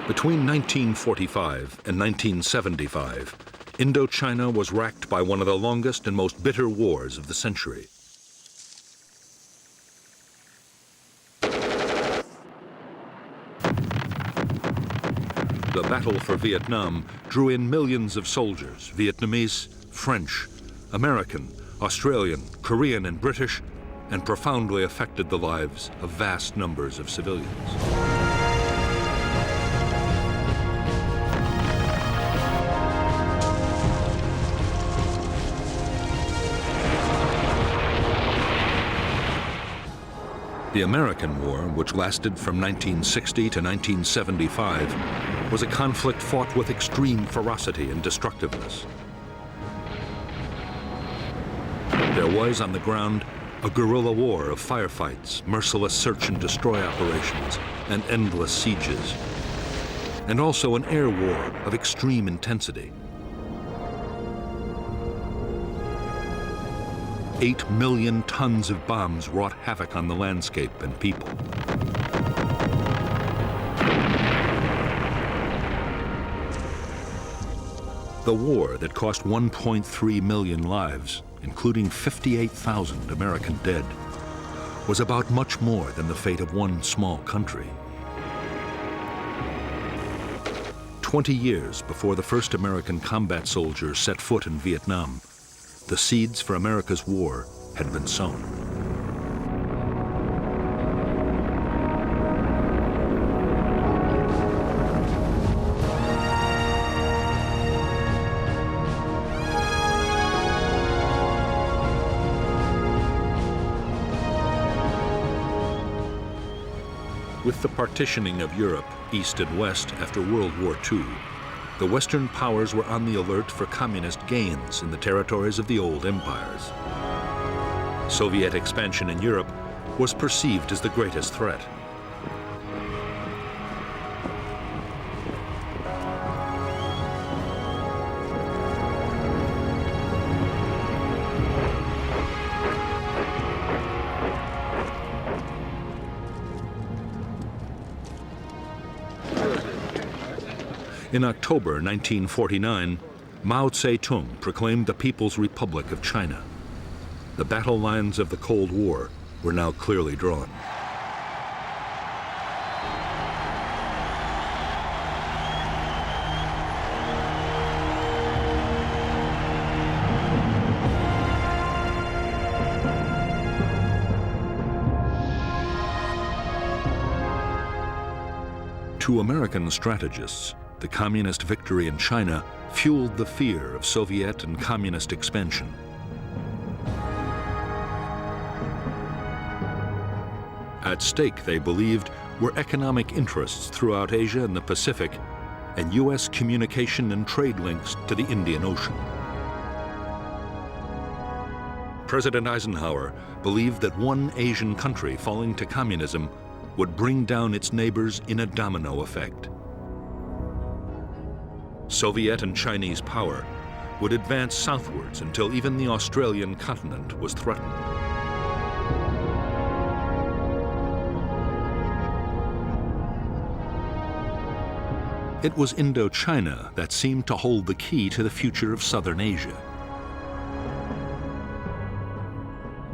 Between 1945 and 1975, Indochina was racked by one of the longest and most bitter wars of the century. The battle for Vietnam drew in millions of soldiers, Vietnamese, French, American, Australian, Korean, and British, and profoundly affected the lives of vast numbers of civilians. The American War, which lasted from 1960 to 1975, was a conflict fought with extreme ferocity and destructiveness. There was, on the ground, a guerrilla war of firefights, merciless search and destroy operations, and endless sieges, and also an air war of extreme intensity. 8 million tons of bombs wrought havoc on the landscape and people. The war that cost 1.3 million lives, including 58,000 American dead, was about much more than the fate of one small country. 20 years before the first American combat soldiers set foot in Vietnam, the seeds for America's war had been sown. With the partitioning of Europe, east and west, after World War II, the Western powers were on the alert for communist gains in the territories of the old empires. Soviet expansion in Europe was perceived as the greatest threat. In October 1949, Mao Zedong proclaimed the People's Republic of China. The battle lines of the Cold War were now clearly drawn. To American strategists, the communist victory in China fueled the fear of Soviet and communist expansion. At stake, they believed, were economic interests throughout Asia and the Pacific, and U.S. communication and trade links to the Indian Ocean. President Eisenhower believed that one Asian country falling to communism would bring down its neighbors in a domino effect. Soviet and Chinese power would advance southwards until even the Australian continent was threatened. It was Indochina that seemed to hold the key to the future of southern Asia.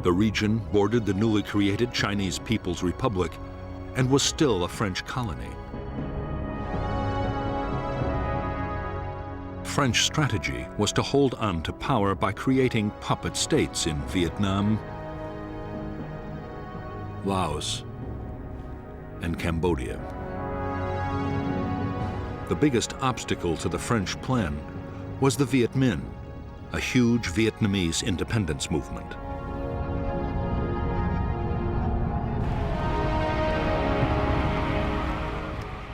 The region bordered the newly created Chinese People's Republic and was still a French colony. French strategy was to hold on to power by creating puppet states in Vietnam, Laos, and Cambodia. The biggest obstacle to the French plan was the Viet Minh, a huge Vietnamese independence movement.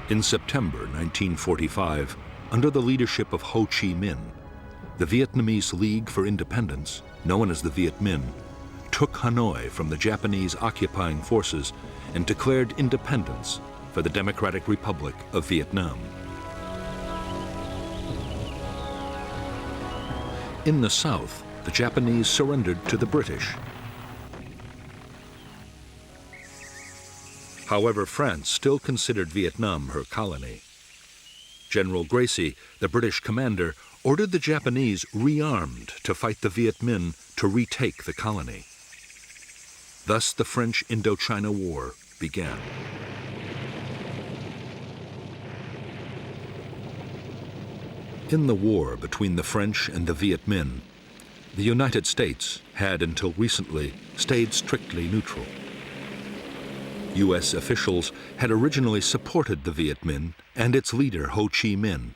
In September 1945, under the leadership of Ho Chi Minh, the Vietnamese League for Independence, known as the Viet Minh, took Hanoi from the Japanese occupying forces and declared independence for the Democratic Republic of Vietnam. In the south, the Japanese surrendered to the British. However, France still considered Vietnam her colony. General Gracie, the British commander, ordered the Japanese rearmed to fight the Viet Minh to retake the colony. Thus the French Indochina War began. In the war between the French and the Viet Minh, the United States had until recently stayed strictly neutral. U.S. officials had originally supported the Viet Minh and its leader Ho Chi Minh,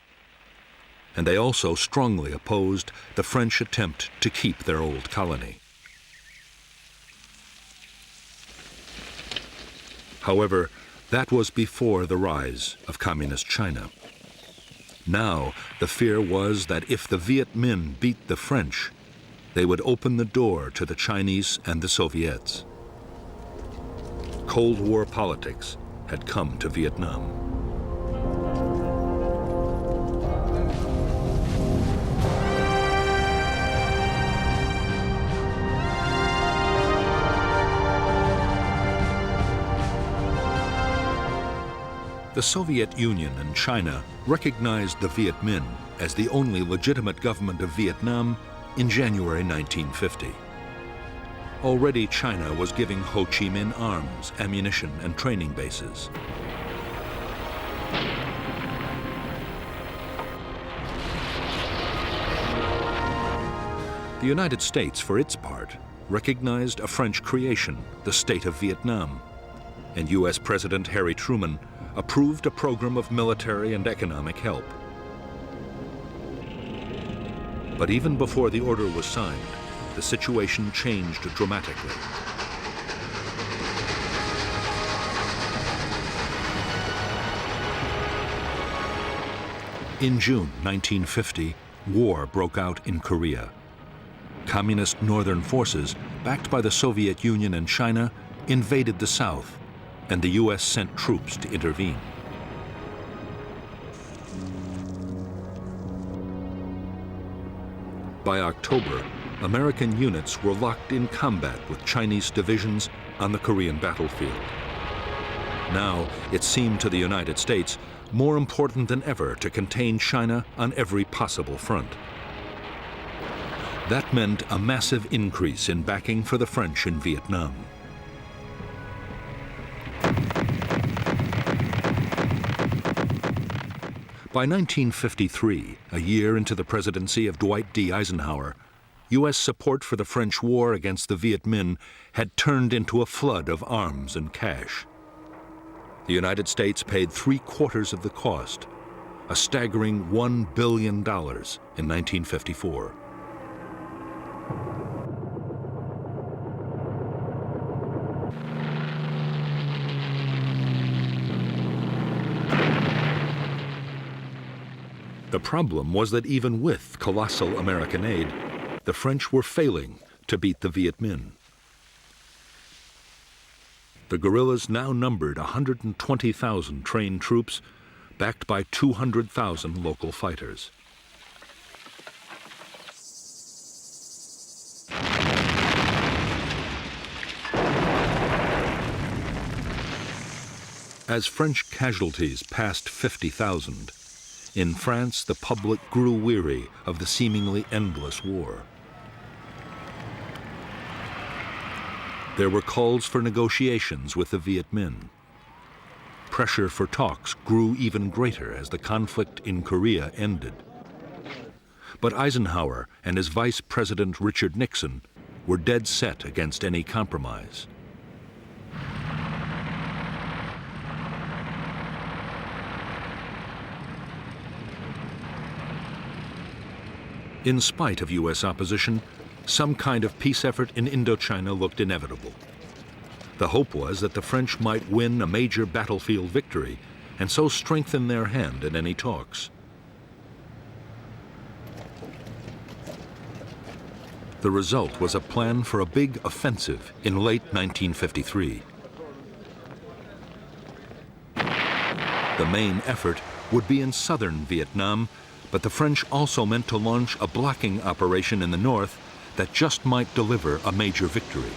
and they also strongly opposed the French attempt to keep their old colony. However, that was before the rise of Communist China. Now, the fear was that if the Viet Minh beat the French, they would open the door to the Chinese and the Soviets. Cold War politics had come to Vietnam. The Soviet Union and China recognized the Viet Minh as the only legitimate government of Vietnam in January 1950. Already China was giving Ho Chi Minh arms, ammunition, and training bases. The United States, for its part, recognized a French creation, the State of Vietnam, and U.S. President Harry Truman approved a program of military and economic help. But even before the order was signed, the situation changed dramatically. In June 1950, war broke out in Korea. Communist northern forces, backed by the Soviet Union and China, invaded the South, and the U.S. sent troops to intervene. By October, American units were locked in combat with Chinese divisions on the Korean battlefield. Now, it seemed to the United States more important than ever to contain China on every possible front. That meant a massive increase in backing for the French in Vietnam. By 1953, a year into the presidency of Dwight D. Eisenhower, U.S. support for the French war against the Viet Minh had turned into a flood of arms and cash. The United States paid 3/4 of the cost, a staggering $1 billion in 1954. The problem was that even with colossal American aid, the French were failing to beat the Viet Minh. The guerrillas now numbered 120,000 trained troops, backed by 200,000 local fighters. As French casualties passed 50,000, in France, the public grew weary of the seemingly endless war. There were calls for negotiations with the Viet Minh. Pressure for talks grew even greater as the conflict in Korea ended. But Eisenhower and his Vice President Richard Nixon were dead set against any compromise. In spite of U.S. opposition, some kind of peace effort in Indochina looked inevitable. The hope was that the French might win a major battlefield victory and so strengthen their hand in any talks. The result was a plan for a big offensive in late 1953. The main effort would be in southern Vietnam, but the French also meant to launch a blocking operation in the north that just might deliver a major victory.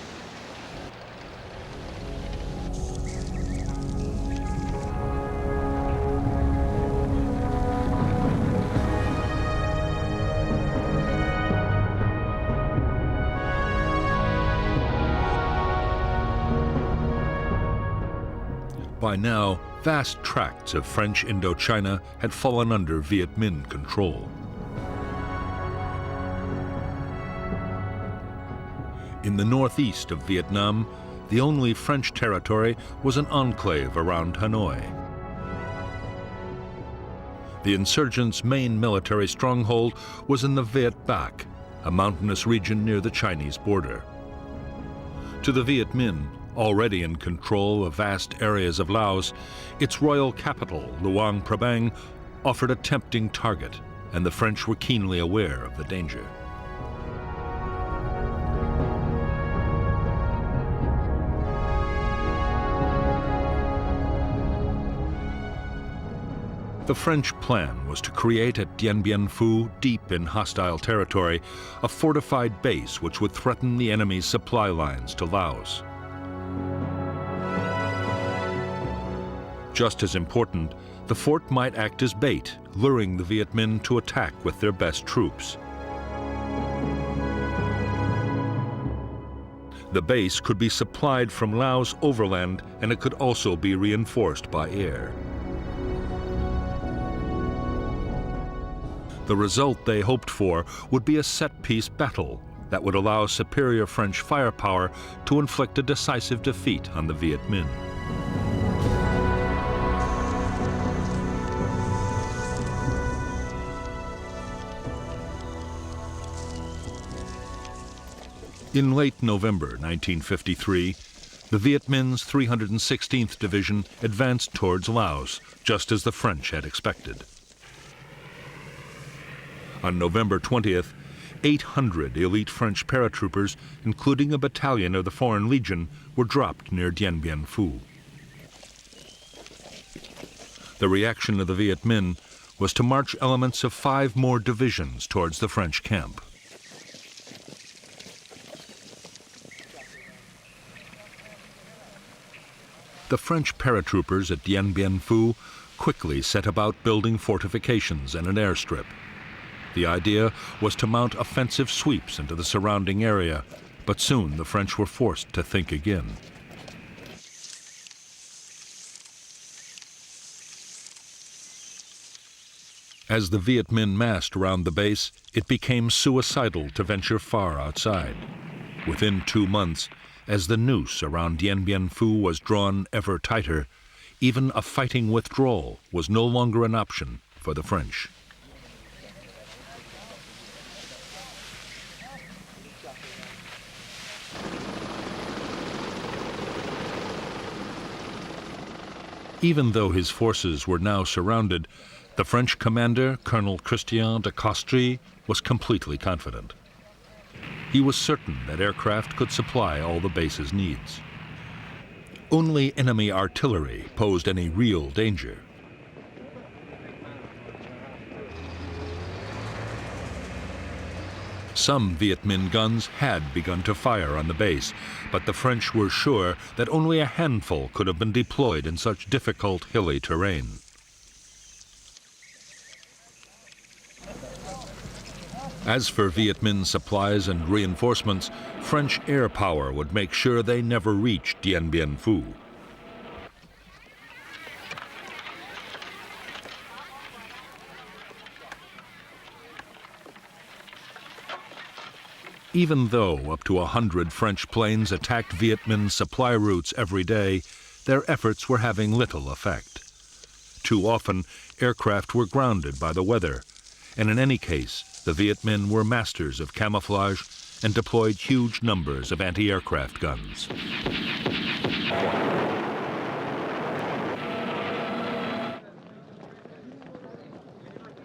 By now, vast tracts of French Indochina had fallen under Viet Minh control. In the northeast of Vietnam, the only French territory was an enclave around Hanoi. The insurgents' main military stronghold was in the Viet Bac, a mountainous region near the Chinese border. To the Viet Minh, already in control of vast areas of Laos, its royal capital, Luang Prabang, offered a tempting target, and the French were keenly aware of the danger. The French plan was to create at Dien Bien Phu, deep in hostile territory, a fortified base which would threaten the enemy's supply lines to Laos. Just as important, the fort might act as bait, luring the Viet Minh to attack with their best troops. The base could be supplied from Laos overland, and it could also be reinforced by air. The result they hoped for would be a set-piece battle that would allow superior French firepower to inflict a decisive defeat on the Viet Minh. In late November 1953, the Viet Minh's 316th Division advanced towards Laos, just as the French had expected. On November 20th, 800 elite French paratroopers, including a battalion of the Foreign Legion, were dropped near Dien Bien Phu. The reaction of the Viet Minh was to march elements of 5 more divisions towards the French camp. The French paratroopers at Dien Bien Phu quickly set about building fortifications and an airstrip. The idea was to mount offensive sweeps into the surrounding area, but soon the French were forced to think again. As the Viet Minh massed around the base, it became suicidal to venture far outside. Within 2 months, as the noose around Dien Bien Phu was drawn ever tighter, even a fighting withdrawal was no longer an option for the French. Even though his forces were now surrounded, the French commander, Colonel Christian de Castries, was completely confident. He was certain that aircraft could supply all the base's needs. Only enemy artillery posed any real danger. Some Viet Minh guns had begun to fire on the base, but the French were sure that only a handful could have been deployed in such difficult hilly terrain. As for Viet Minh supplies and reinforcements, French air power would make sure they never reached Dien Bien Phu. Even though up to 100 French planes attacked Viet Minh's supply routes every day, their efforts were having little effect. Too often, aircraft were grounded by the weather, and in any case, the Viet Minh were masters of camouflage and deployed huge numbers of anti-aircraft guns.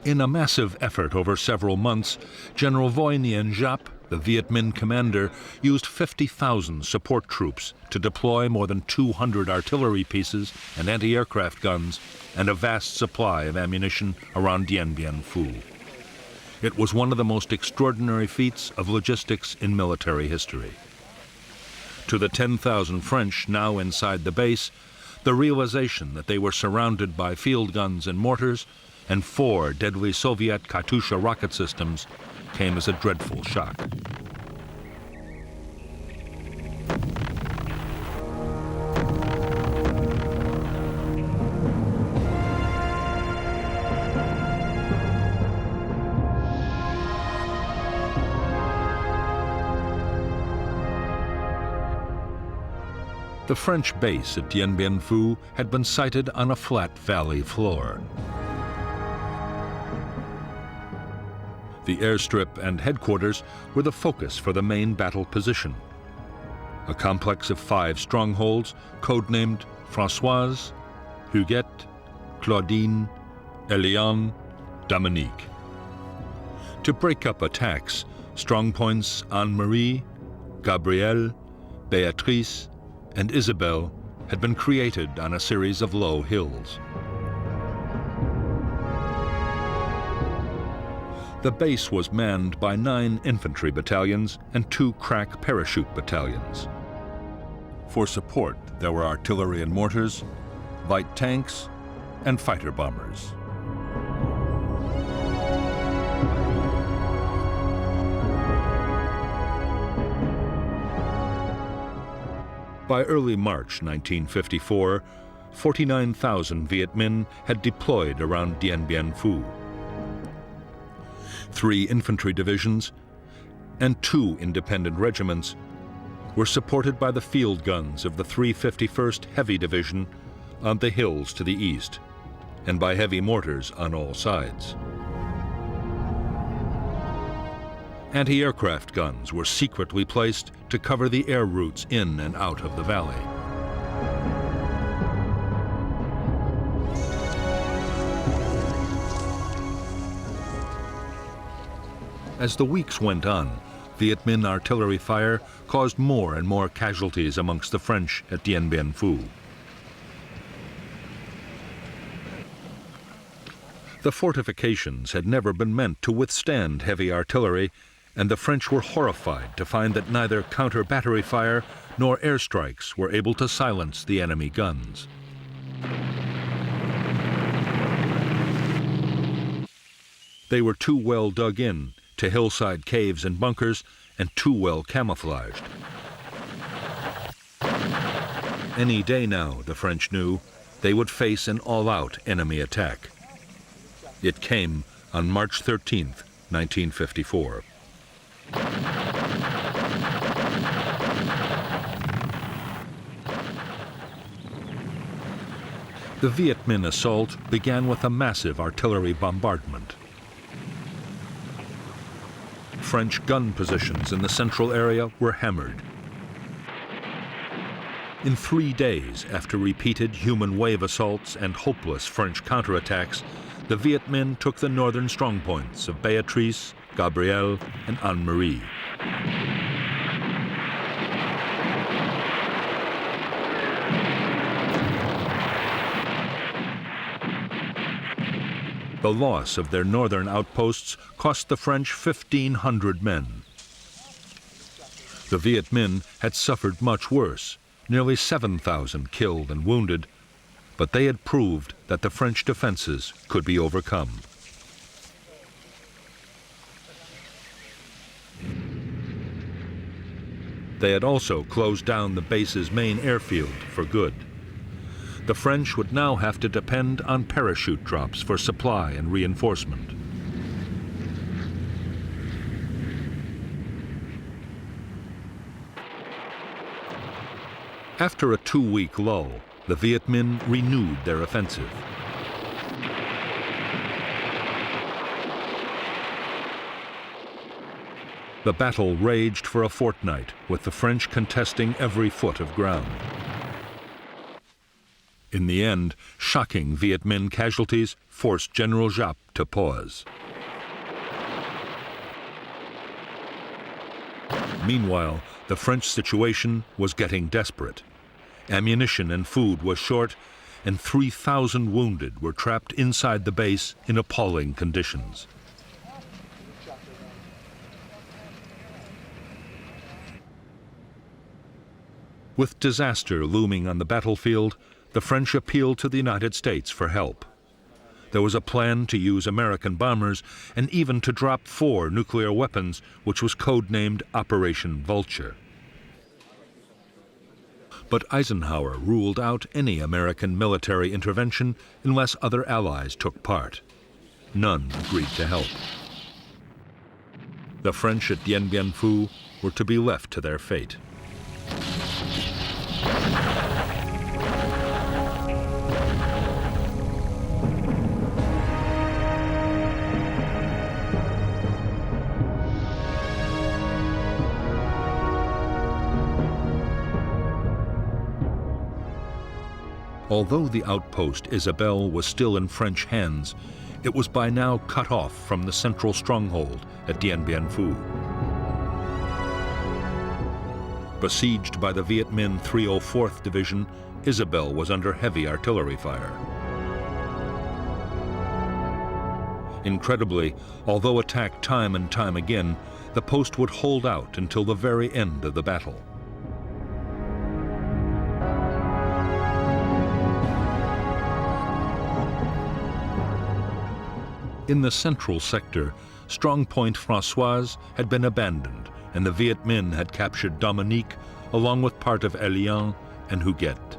In a massive effort over several months, General Voi Nguyen Giap, the Viet Minh commander, used 50,000 support troops to deploy more than 200 artillery pieces and anti-aircraft guns and a vast supply of ammunition around Dien Bien Phu. It was one of the most extraordinary feats of logistics in military history. To the 10,000 French now inside the base, the realization that they were surrounded by field guns and mortars and 4 deadly Soviet Katyusha rocket systems came as a dreadful shock. The French base at Điện Biên Phủ had been sited on a flat valley floor. The airstrip and headquarters were the focus for the main battle position, a complex of 5 strongholds codenamed Françoise, Huguette, Claudine, Eliane, Dominique. To break up attacks, strongpoints Anne-Marie, Gabrielle, Béatrice, and Isabelle had been created on a series of low hills. The base was manned by 9 infantry battalions and 2 crack parachute battalions. For support, there were artillery and mortars, light tanks, and fighter bombers. By early March 1954, 49,000 Viet Minh had deployed around Điện Biên Phủ. 3 infantry divisions and 2 independent regiments were supported by the field guns of the 351st Heavy Division on the hills to the east, and by heavy mortars on all sides. Anti-aircraft guns were secretly placed to cover the air routes in and out of the valley. As the weeks went on, Viet Minh artillery fire caused more and more casualties amongst the French at Điện Biên Phủ. The fortifications had never been meant to withstand heavy artillery, and the French were horrified to find that neither counter-battery fire nor airstrikes were able to silence the enemy guns. They were too well dug in to hillside caves and bunkers, and too well camouflaged. Any day now, the French knew, they would face an all-out enemy attack. It came on March 13th, 1954. The Viet Minh assault began with a massive artillery bombardment. French gun positions in the central area were hammered. In 3 days, after repeated human wave assaults and hopeless French counterattacks, the Viet Minh took the northern strongpoints of Béatrice, Gabrielle, and Anne-Marie. The loss of their northern outposts cost the French 1,500 men. The Viet Minh had suffered much worse, nearly 7,000 killed and wounded, but they had proved that the French defenses could be overcome. They had also closed down the base's main airfield for good. The French would now have to depend on parachute drops for supply and reinforcement. After a 2-week lull, the Viet Minh renewed their offensive. The battle raged for a fortnight, with the French contesting every foot of ground. In the end, shocking Viet Minh casualties forced General Giap to pause. Meanwhile, the French situation was getting desperate. Ammunition and food was short, and 3,000 wounded were trapped inside the base in appalling conditions. With disaster looming on the battlefield, the French appealed to the United States for help. There was a plan to use American bombers and even to drop 4 nuclear weapons, which was codenamed Operation Vulture. But Eisenhower ruled out any American military intervention unless other allies took part. None agreed to help. The French at Điện Biên Phủ were to be left to their fate. Although the outpost Isabelle was still in French hands, it was by now cut off from the central stronghold at Điện Biên Phủ. Besieged by the Viet Minh 304th Division, Isabelle was under heavy artillery fire. Incredibly, although attacked time and time again, the post would hold out until the very end of the battle. In the central sector, strong point Françoise had been abandoned, and the Viet Minh had captured Dominique along with part of Elian and Huguette.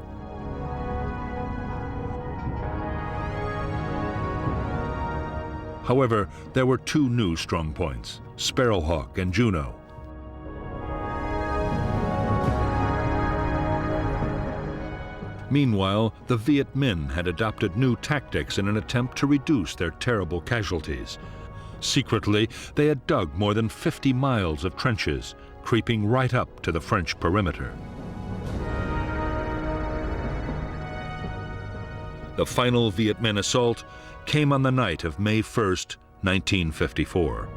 However, there were two new strong points, Sparrowhawk and Juno. Meanwhile, the Viet Minh had adopted new tactics in an attempt to reduce their terrible casualties. Secretly, they had dug more than 50 miles of trenches, creeping right up to the French perimeter. The final Viet Minh assault came on the night of May 1st, 1954.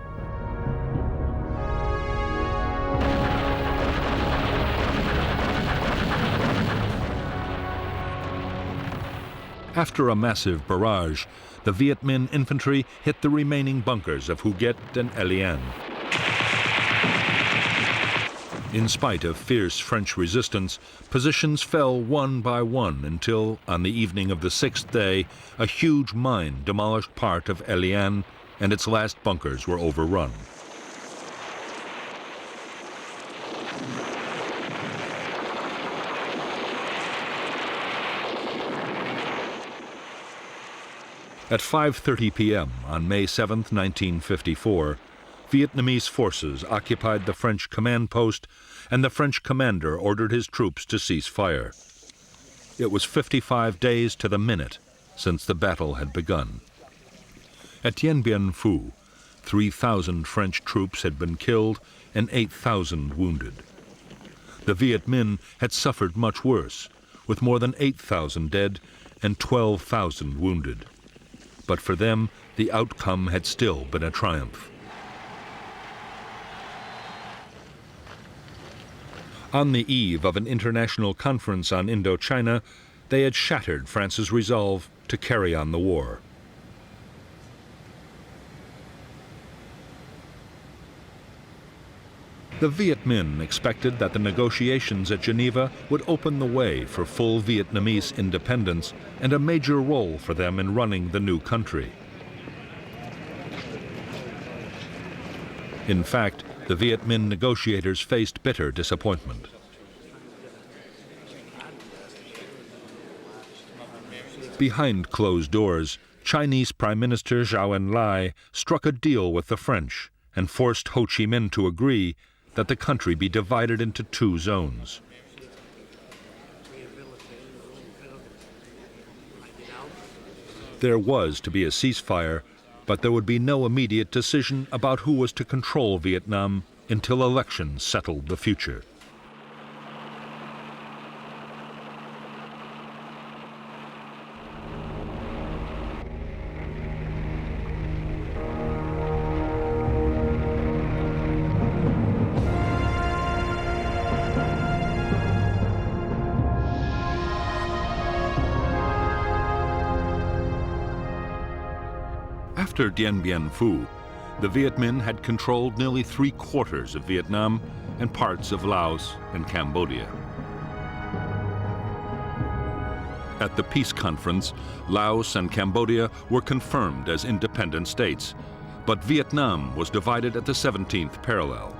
After a massive barrage, the Viet Minh infantry hit the remaining bunkers of Huguette and Elian. In spite of fierce French resistance, positions fell one by one until, on the evening of the sixth day, a huge mine demolished part of Elian and its last bunkers were overrun. At 5:30 p.m. on May 7, 1954, Vietnamese forces occupied the French command post, and the French commander ordered his troops to cease fire. It was 55 days to the minute since the battle had begun. At Điện Biên Phủ, 3,000 French troops had been killed and 8,000 wounded. The Viet Minh had suffered much worse, with more than 8,000 dead and 12,000 wounded. But for them, the outcome had still been a triumph. On the eve of an international conference on Indochina, they had shattered France's resolve to carry on the war. The Viet Minh expected that the negotiations at Geneva would open the way for full Vietnamese independence and a major role for them in running the new country. In fact, the Viet Minh negotiators faced bitter disappointment. Behind closed doors, Chinese Prime Minister Zhou Enlai struck a deal with the French and forced Ho Chi Minh to agree that the country be divided into two zones. There was to be a ceasefire, but there would be no immediate decision about who was to control Vietnam until elections settled the future. After Dien Bien Phu, the Viet Minh had controlled nearly 3/4 of Vietnam and parts of Laos and Cambodia. At the peace conference, Laos and Cambodia were confirmed as independent states, but Vietnam was divided at the 17th parallel.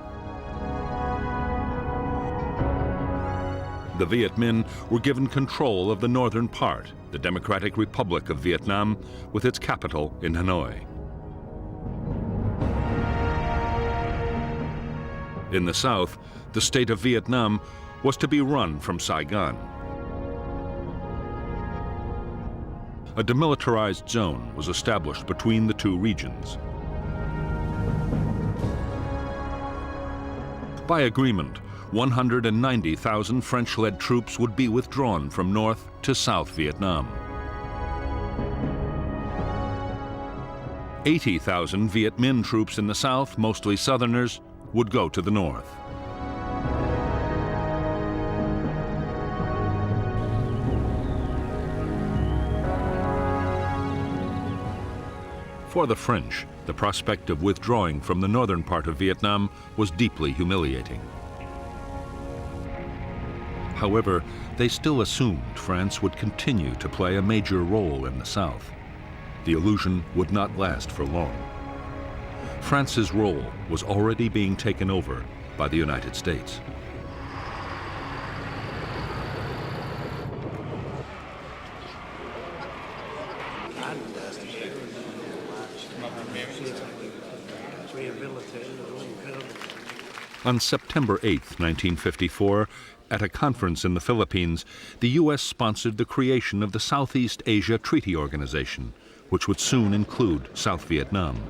The Viet Minh were given control of the northern part, the Democratic Republic of Vietnam, with its capital in Hanoi. In the south, the state of Vietnam was to be run from Saigon. A demilitarized zone was established between the two regions. By agreement, 190,000 French-led troops would be withdrawn from North to South Vietnam. 80,000 Viet Minh troops in the south, mostly Southerners, would go to the north. For the French, the prospect of withdrawing from the northern part of Vietnam was deeply humiliating. However, they still assumed France would continue to play a major role in the south. The illusion would not last for long. France's role was already being taken over by the United States. On September 8, 1954, at a conference in the Philippines, the U.S. sponsored the creation of the Southeast Asia Treaty Organization, which would soon include South Vietnam.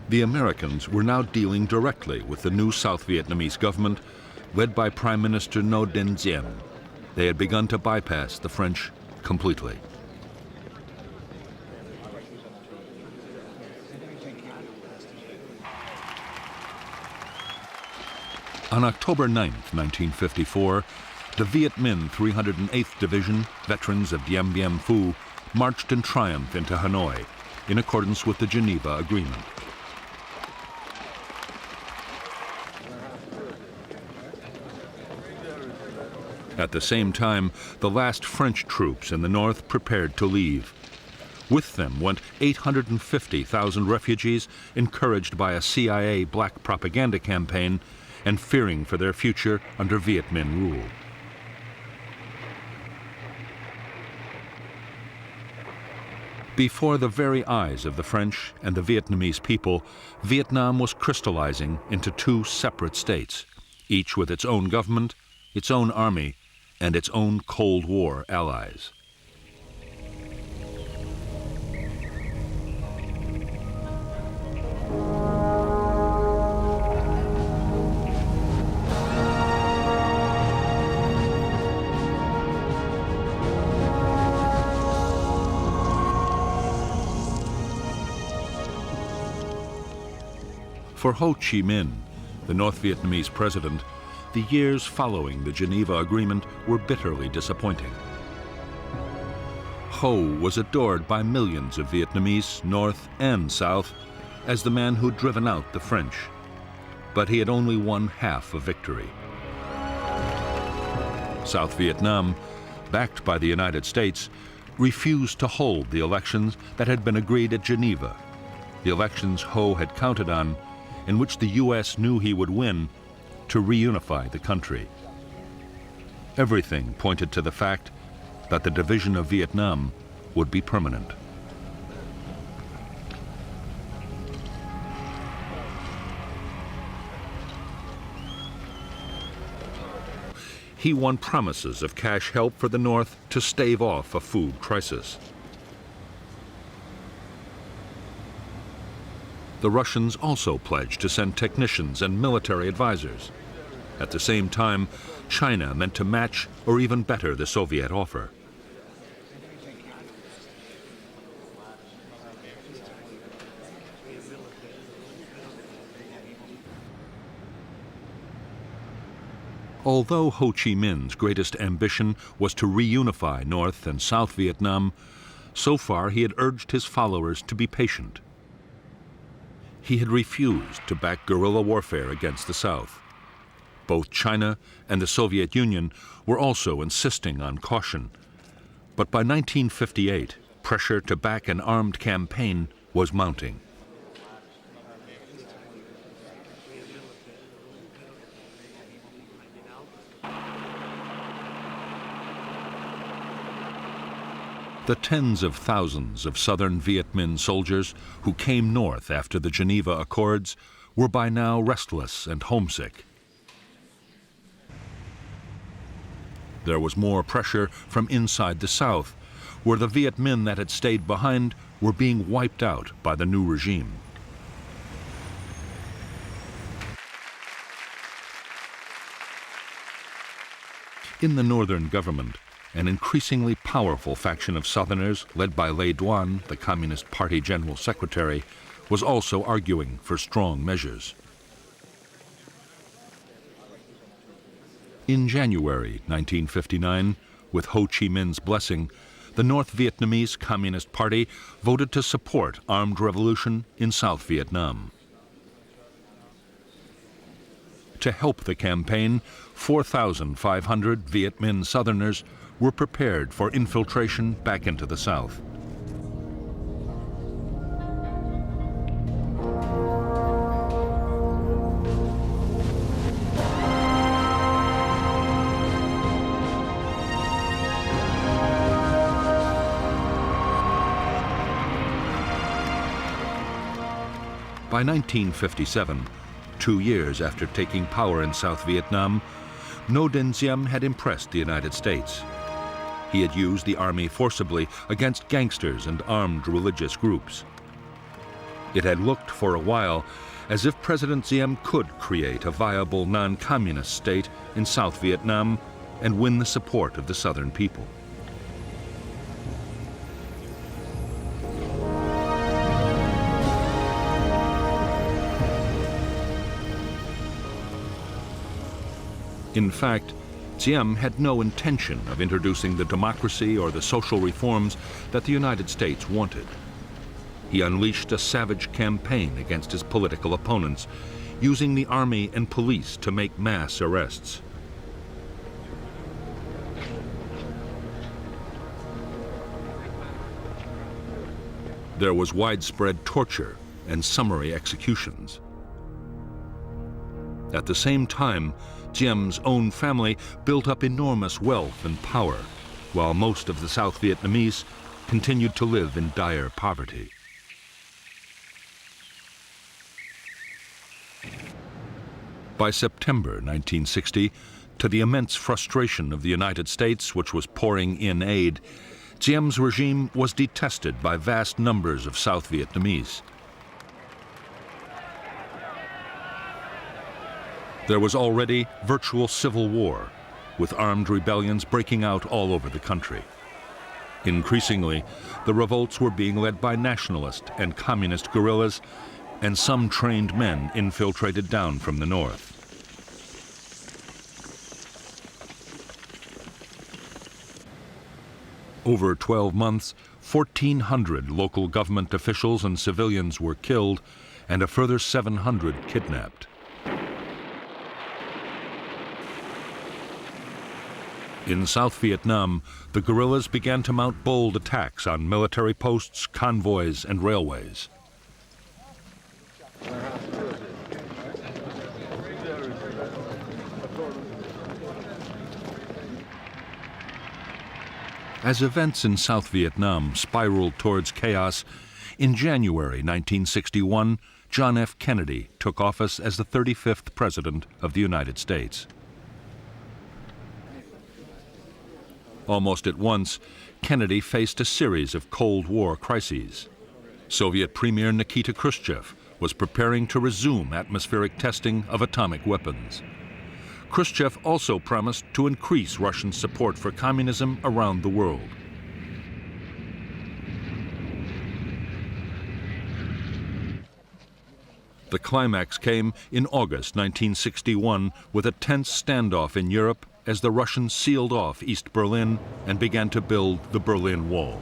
The Americans were now dealing directly with the new South Vietnamese government, led by Prime Minister Ngo Dinh Diem. They had begun to bypass the French completely. On October 9, 1954, the Viet Minh 308th Division, veterans of Dien Bien Phu, marched in triumph into Hanoi, in accordance with the Geneva Agreement. At the same time, the last French troops in the north prepared to leave. With them went 850,000 refugees, encouraged by a CIA black propaganda campaign and fearing for their future under Viet Minh rule. Before the very eyes of the French and the Vietnamese people, Vietnam was crystallizing into two separate states, each with its own government, its own army, and its own Cold War allies. For Ho Chi Minh, the North Vietnamese president, the years following the Geneva Agreement were bitterly disappointing. Ho was adored by millions of Vietnamese, North and South, as the man who'd driven out the French. But he had only won half a victory. South Vietnam, backed by the United States, refused to hold the elections that had been agreed at Geneva, the elections Ho had counted on, in which the U.S. knew he would win, to reunify the country. Everything pointed to the fact that the division of Vietnam would be permanent. He won promises of cash help for the North to stave off a food crisis. The Russians also pledged to send technicians and military advisors. At the same time, China meant to match or even better the Soviet offer. Although Ho Chi Minh's greatest ambition was to reunify North and South Vietnam, so far he had urged his followers to be patient. He had refused to back guerrilla warfare against the South. Both China and the Soviet Union were also insisting on caution. But by 1958, pressure to back an armed campaign was mounting. The tens of thousands of southern Viet Minh soldiers who came north after the Geneva Accords were by now restless and homesick. There was more pressure from inside the South, where the Viet Minh that had stayed behind were being wiped out by the new regime. In the northern government, an increasingly powerful faction of Southerners, led by Lê Duan, the Communist Party General Secretary, was also arguing for strong measures. In January 1959, with Ho Chi Minh's blessing, the North Vietnamese Communist Party voted to support armed revolution in South Vietnam. To help the campaign, 4,500 Viet Minh Southerners were prepared for infiltration back into the South. By 1957, 2 years after taking power in South Vietnam, Ngo Dinh Diem had impressed the United States. He had used the army forcibly against gangsters and armed religious groups. It had looked for a while as if President Diem could create a viable non-communist state in South Vietnam and win the support of the Southern people. In fact, Diem had no intention of introducing the democracy or the social reforms that the United States wanted. He unleashed a savage campaign against his political opponents, using the army and police to make mass arrests. There was widespread torture and summary executions. At the same time, Diem's own family built up enormous wealth and power, while most of the South Vietnamese continued to live in dire poverty. By September 1960, to the immense frustration of the United States, which was pouring in aid, Diem's regime was detested by vast numbers of South Vietnamese. There was already virtual civil war, with armed rebellions breaking out all over the country. Increasingly, the revolts were being led by nationalist and communist guerrillas, and some trained men infiltrated down from the north. Over 12 months, 1,400 local government officials and civilians were killed, and a further 700 kidnapped. In South Vietnam, the guerrillas began to mount bold attacks on military posts, convoys, and railways. As events in South Vietnam spiraled towards chaos, in January 1961, John F. Kennedy took office as the 35th President of the United States. Almost at once, Kennedy faced a series of Cold War crises. Soviet Premier Nikita Khrushchev was preparing to resume atmospheric testing of atomic weapons. Khrushchev also promised to increase Russian support for communism around the world. The climax came in August 1961 with a tense standoff in Europe as the Russians sealed off East Berlin and began to build the Berlin Wall.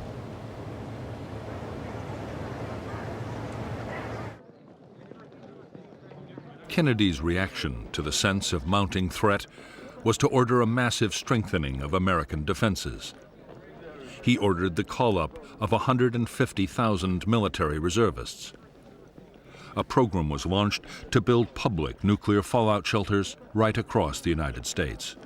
Kennedy's reaction to the sense of mounting threat was to order a massive strengthening of American defenses. He ordered the call-up of 150,000 military reservists. A program was launched to build public nuclear fallout shelters right across the United States.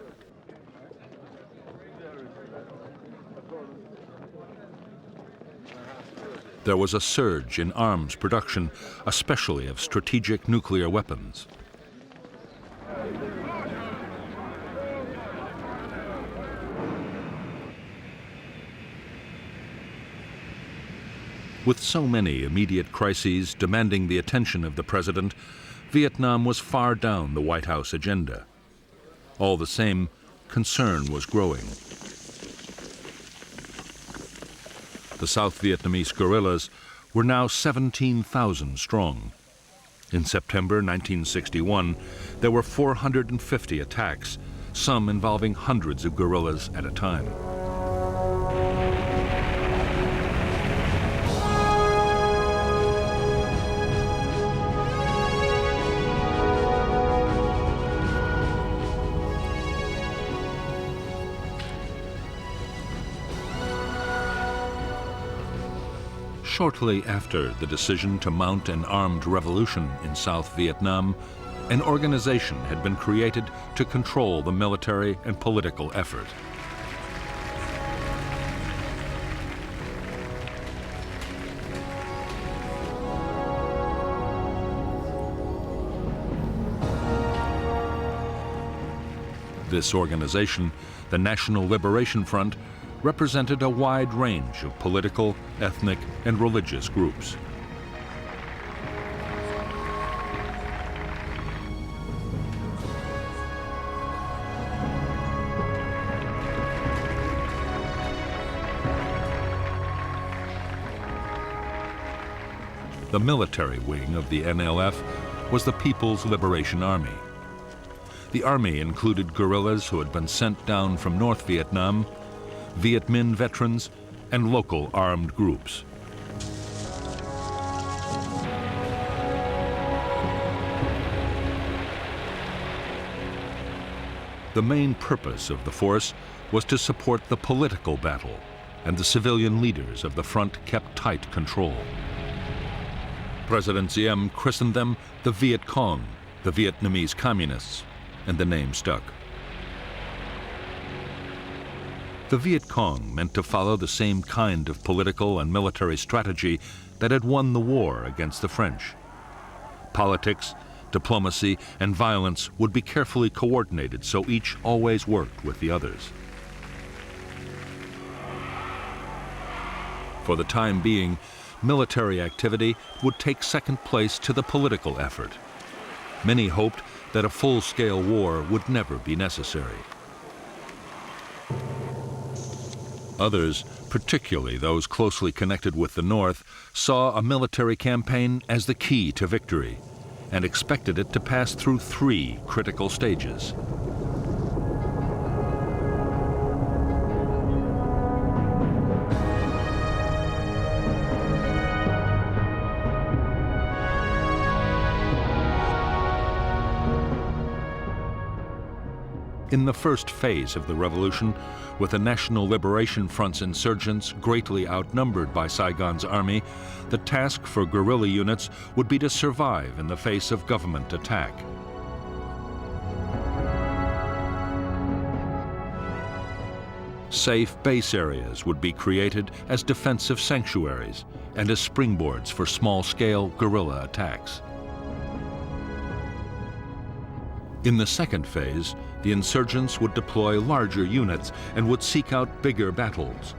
There was a surge in arms production, especially of strategic nuclear weapons. With so many immediate crises demanding the attention of the president, Vietnam was far down the White House agenda. All the same, concern was growing. The South Vietnamese guerrillas were now 17,000 strong. In September 1961, there were 450 attacks, some involving hundreds of guerrillas at a time. Shortly after the decision to mount an armed revolution in South Vietnam, an organization had been created to control the military and political effort. This organization, the National Liberation Front, represented a wide range of political, ethnic, and religious groups. The military wing of the NLF was the People's Liberation Army. The army included guerrillas who had been sent down from North Vietnam, Viet Minh veterans, and local armed groups. The main purpose of the force was to support the political battle, and the civilian leaders of the front kept tight control. President Diem christened them the Viet Cong, the Vietnamese Communists, and the name stuck. The Viet Cong meant to follow the same kind of political and military strategy that had won the war against the French. Politics, diplomacy, and violence would be carefully coordinated so each always worked with the others. For the time being, military activity would take second place to the political effort. Many hoped that a full-scale war would never be necessary. Others, particularly those closely connected with the North, saw a military campaign as the key to victory and expected it to pass through 3 critical stages. In the first phase of the revolution, with the National Liberation Front's insurgents greatly outnumbered by Saigon's army, the task for guerrilla units would be to survive in the face of government attack. Safe base areas would be created as defensive sanctuaries and as springboards for small-scale guerrilla attacks. In the second phase, the insurgents would deploy larger units and would seek out bigger battles.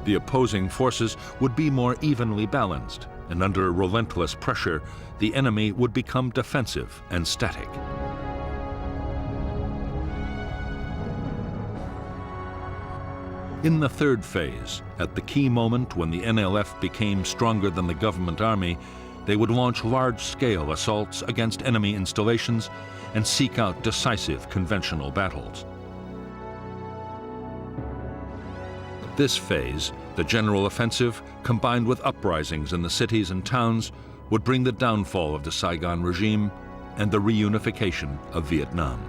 The opposing forces would be more evenly balanced, and under relentless pressure, the enemy would become defensive and static. In the third phase, at the key moment when the NLF became stronger than the government army, they would launch large-scale assaults against enemy installations and seek out decisive conventional battles. This phase, the general offensive, combined with uprisings in the cities and towns, would bring the downfall of the Saigon regime and the reunification of Vietnam.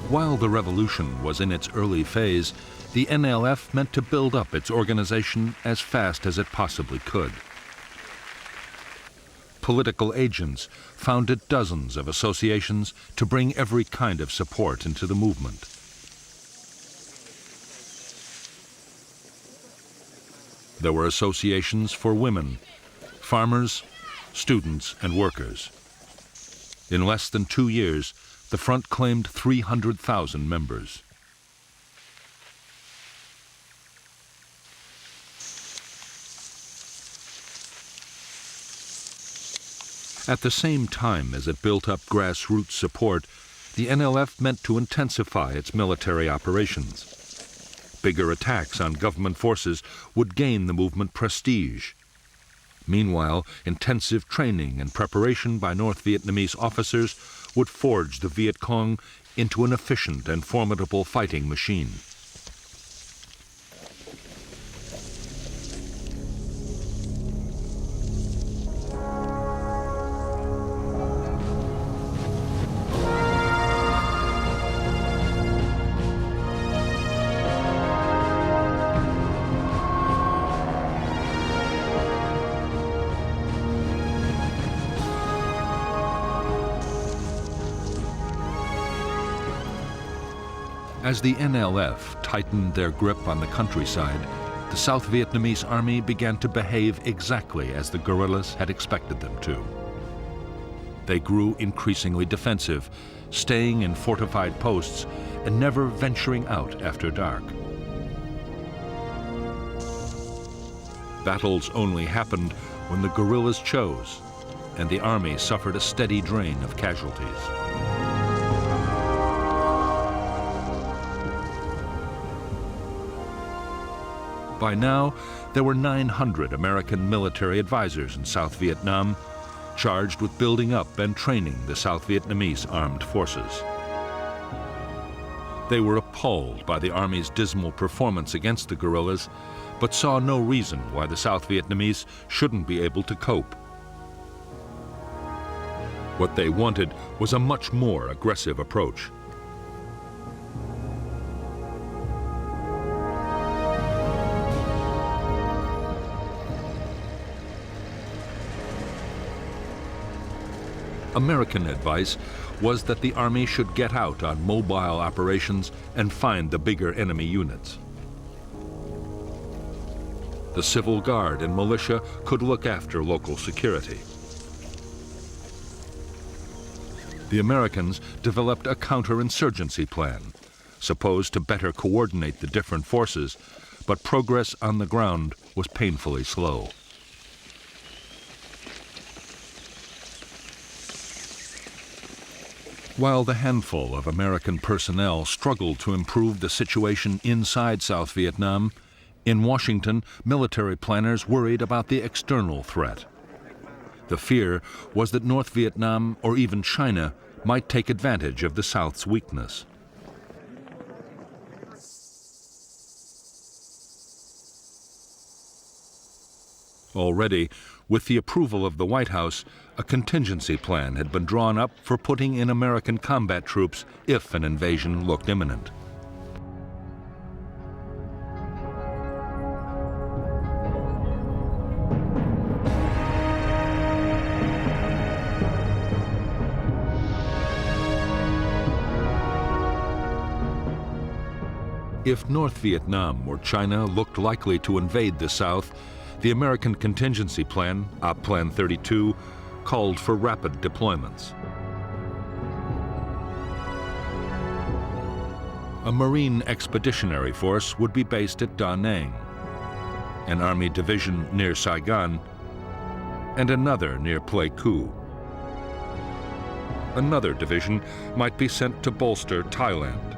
While the revolution was in its early phase, the NLF meant to build up its organization as fast as it possibly could. Political agents founded dozens of associations to bring every kind of support into the movement. There were associations for women, farmers, students, and workers. In less than 2 years, the front claimed 300,000 members. At the same time as it built up grassroots support, the NLF meant to intensify its military operations. Bigger attacks on government forces would gain the movement prestige. Meanwhile, intensive training and preparation by North Vietnamese officers would forge the Viet Cong into an efficient and formidable fighting machine. As the NLF tightened their grip on the countryside, the South Vietnamese army began to behave exactly as the guerrillas had expected them to. They grew increasingly defensive, staying in fortified posts and never venturing out after dark. Battles only happened when the guerrillas chose, and the army suffered a steady drain of casualties. By now, there were 900 American military advisors in South Vietnam, charged with building up and training the South Vietnamese armed forces. They were appalled by the Army's dismal performance against the guerrillas, but saw no reason why the South Vietnamese shouldn't be able to cope. What they wanted was a much more aggressive approach. American advice was that the Army should get out on mobile operations and find the bigger enemy units. The Civil Guard and militia could look after local security. The Americans developed a counterinsurgency plan, supposed to better coordinate the different forces, but progress on the ground was painfully slow. While the handful of American personnel struggled to improve the situation inside South Vietnam, in Washington, military planners worried about the external threat. The fear was that North Vietnam or even China might take advantage of the South's weakness. Already, with the approval of the White House, a contingency plan had been drawn up for putting in American combat troops if an invasion looked imminent. If North Vietnam or China looked likely to invade the South, the American contingency plan, Op Plan 32, called for rapid deployments. A Marine Expeditionary Force would be based at Da Nang, an Army division near Saigon, and another near Pleiku. Another division might be sent to bolster Thailand.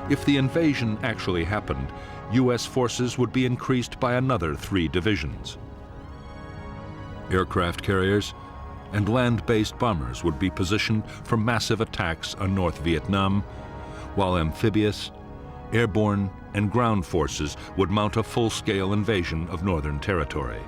If the invasion actually happened, U.S. forces would be increased by another 3 divisions. Aircraft carriers and land-based bombers would be positioned for massive attacks on North Vietnam, while amphibious, airborne, and ground forces would mount a full-scale invasion of Northern Territory.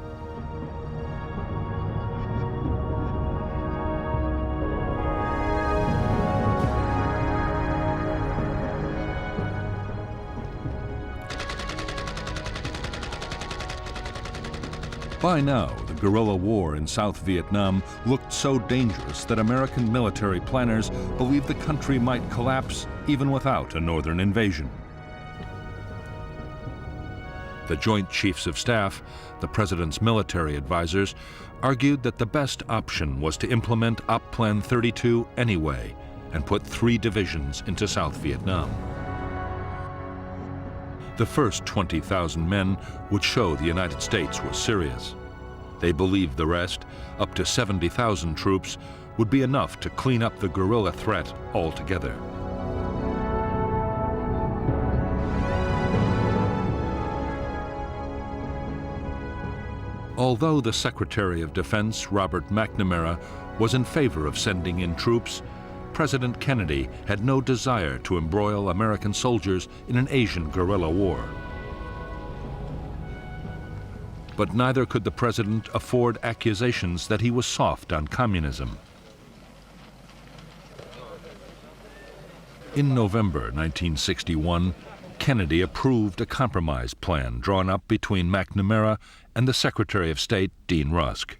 By now, the guerrilla war in South Vietnam looked so dangerous that American military planners believed the country might collapse even without a northern invasion. The Joint Chiefs of Staff, the President's military advisors, argued that the best option was to implement Op Plan 32 anyway and put 3 divisions into South Vietnam. The first 20,000 men would show the United States was serious. They believed the rest, up to 70,000 troops, would be enough to clean up the guerrilla threat altogether. Although the Secretary of Defense, Robert McNamara, was in favor of sending in troops, President Kennedy had no desire to embroil American soldiers in an Asian guerrilla war. But neither could the president afford accusations that he was soft on communism. In November 1961, Kennedy approved a compromise plan drawn up between McNamara and the Secretary of State, Dean Rusk.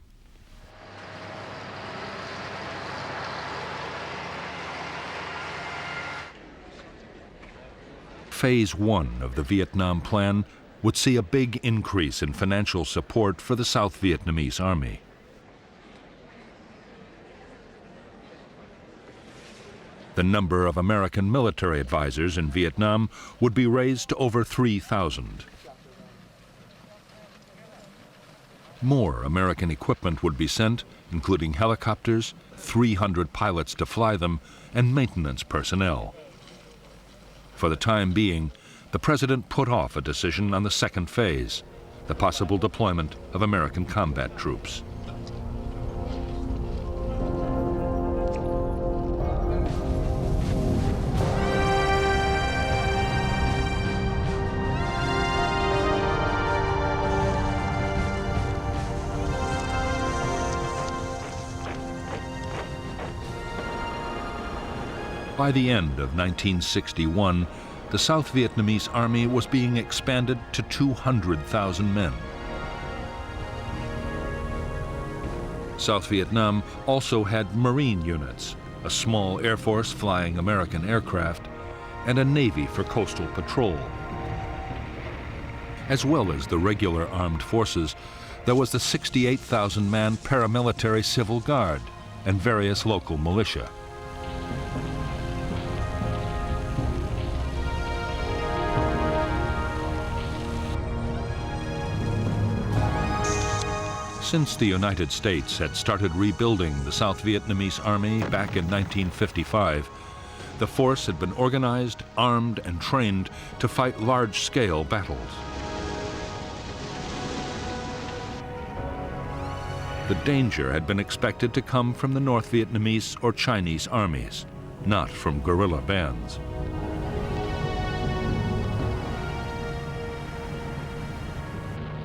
Phase 1 of the Vietnam Plan would see a big increase in financial support for the South Vietnamese Army. The number of American military advisors in Vietnam would be raised to over 3,000. More American equipment would be sent, including helicopters, 300 pilots to fly them, and maintenance personnel. For the time being, the president put off a decision on the second phase, the possible deployment of American combat troops. By the end of 1961, the South Vietnamese Army was being expanded to 200,000 men. South Vietnam also had Marine units, a small Air Force flying American aircraft, and a Navy for coastal patrol. As well as the regular armed forces, there was the 68,000-man paramilitary Civil Guard and various local militia. Since the United States had started rebuilding the South Vietnamese Army back in 1955, the force had been organized, armed, and trained to fight large-scale battles. The danger had been expected to come from the North Vietnamese or Chinese armies, not from guerrilla bands.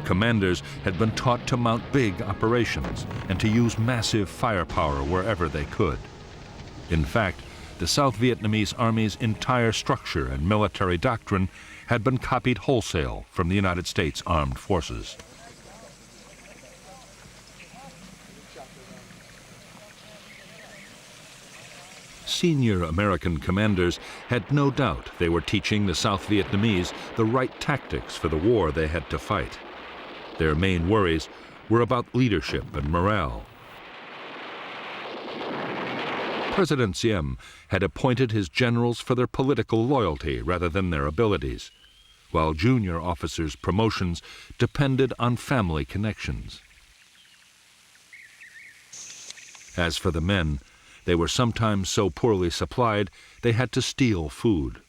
Commanders had been taught to mount big operations and to use massive firepower wherever they could. In fact, the South Vietnamese Army's entire structure and military doctrine had been copied wholesale from the United States Armed Forces. Senior American commanders had no doubt they were teaching the South Vietnamese the right tactics for the war they had to fight. Their main worries were about leadership and morale. President Phim had appointed his generals for their political loyalty rather than their abilities, while junior officers' promotions depended on family connections. As for the men, they were sometimes so poorly supplied they had to steal food.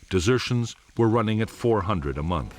Desertions were running at 400 a month.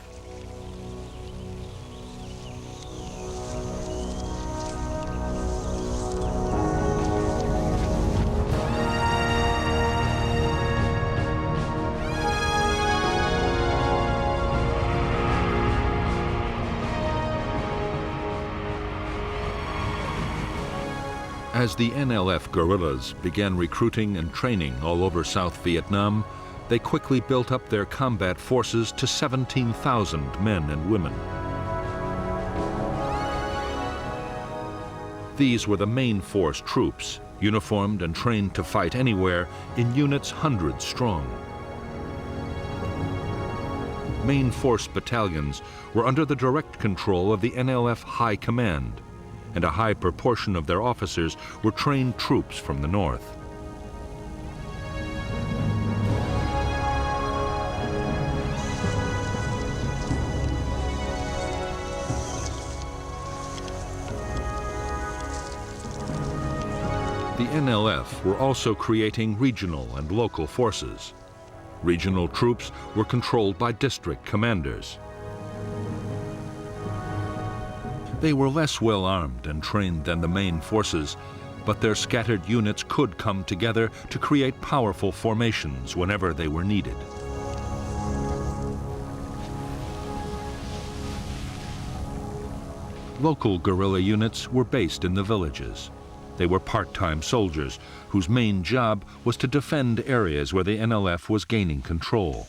As the NLF guerrillas began recruiting and training all over South Vietnam, they quickly built up their combat forces to 17,000 men and women. These were the main force troops, uniformed and trained to fight anywhere in units hundreds strong. main force battalions were under the direct control of the NLF High Command, and a high proportion of their officers were trained troops from the north. The NLF were also creating regional and local forces. Regional troops were controlled by district commanders. They were less well armed and trained than the main forces, but their scattered units could come together to create powerful formations whenever they were needed. Local guerrilla units were based in the villages. They were part-time soldiers whose main job was to defend areas where the NLF was gaining control.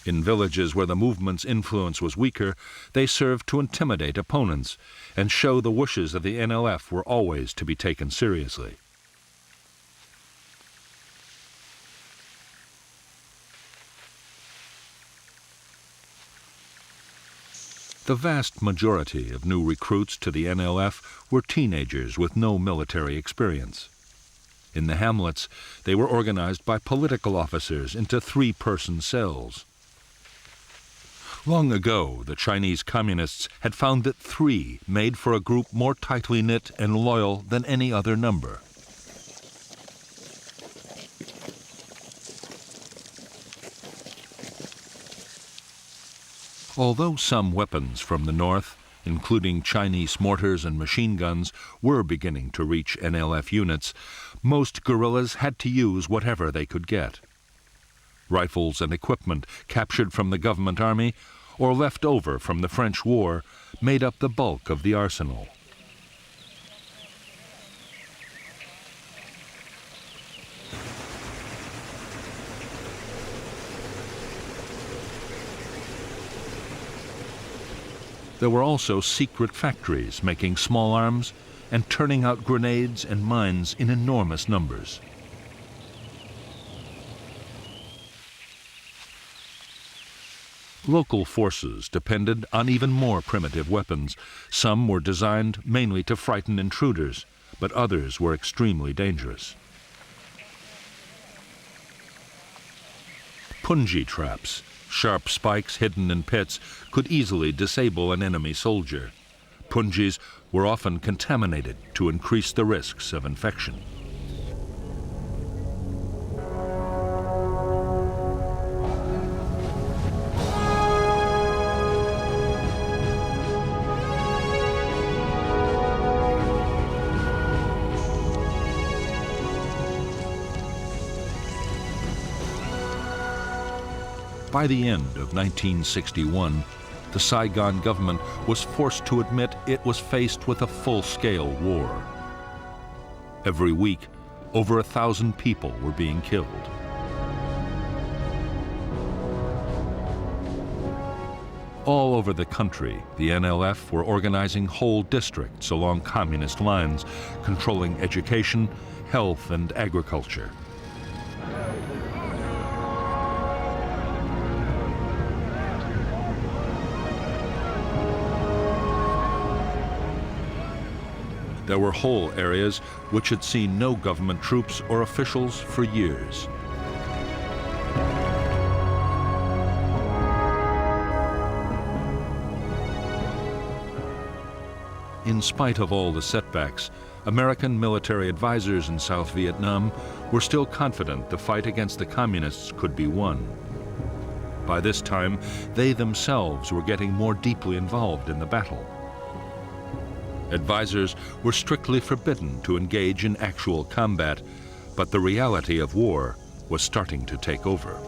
In villages where the movement's influence was weaker, they served to intimidate opponents and show the wishes of the NLF were always to be taken seriously. The vast majority of new recruits to the NLF were teenagers with no military experience. In the hamlets, they were organized by political officers into three-person cells. Long ago, the Chinese communists had found that three made for a group more tightly knit and loyal than any other number. Although some weapons from the north, including Chinese mortars and machine guns, were beginning to reach NLF units, most guerrillas had to use whatever they could get. Rifles and equipment captured from the government army or left over from the French War made up the bulk of the arsenal. There were also secret factories making small arms and turning out grenades and mines in enormous numbers. Local forces depended on even more primitive weapons. Some were designed mainly to frighten intruders, but others were extremely dangerous. Punji traps, sharp spikes hidden in pits, could easily disable an enemy soldier. Punjis were often contaminated to increase the risks of infection. By the end of 1961, the Saigon government was forced to admit it was faced with a full-scale war. Every week, over 1,000 people were being killed. All over the country, the NLF were organizing whole districts along communist lines, controlling education, health, and agriculture. There were whole areas which had seen no government troops or officials for years. In spite of all the setbacks, American military advisors in South Vietnam were still confident the fight against the communists could be won. By this time, they themselves were getting more deeply involved in the battle. Advisors were strictly forbidden to engage in actual combat, but the reality of war was starting to take over.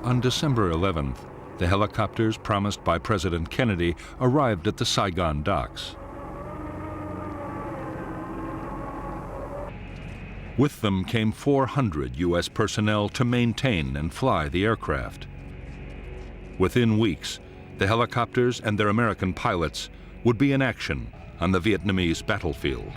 On December 11th, the helicopters promised by President Kennedy arrived at the Saigon docks. With them came 400 U.S. personnel to maintain and fly the aircraft. Within weeks, the helicopters and their American pilots would be in action on the Vietnamese battlefield.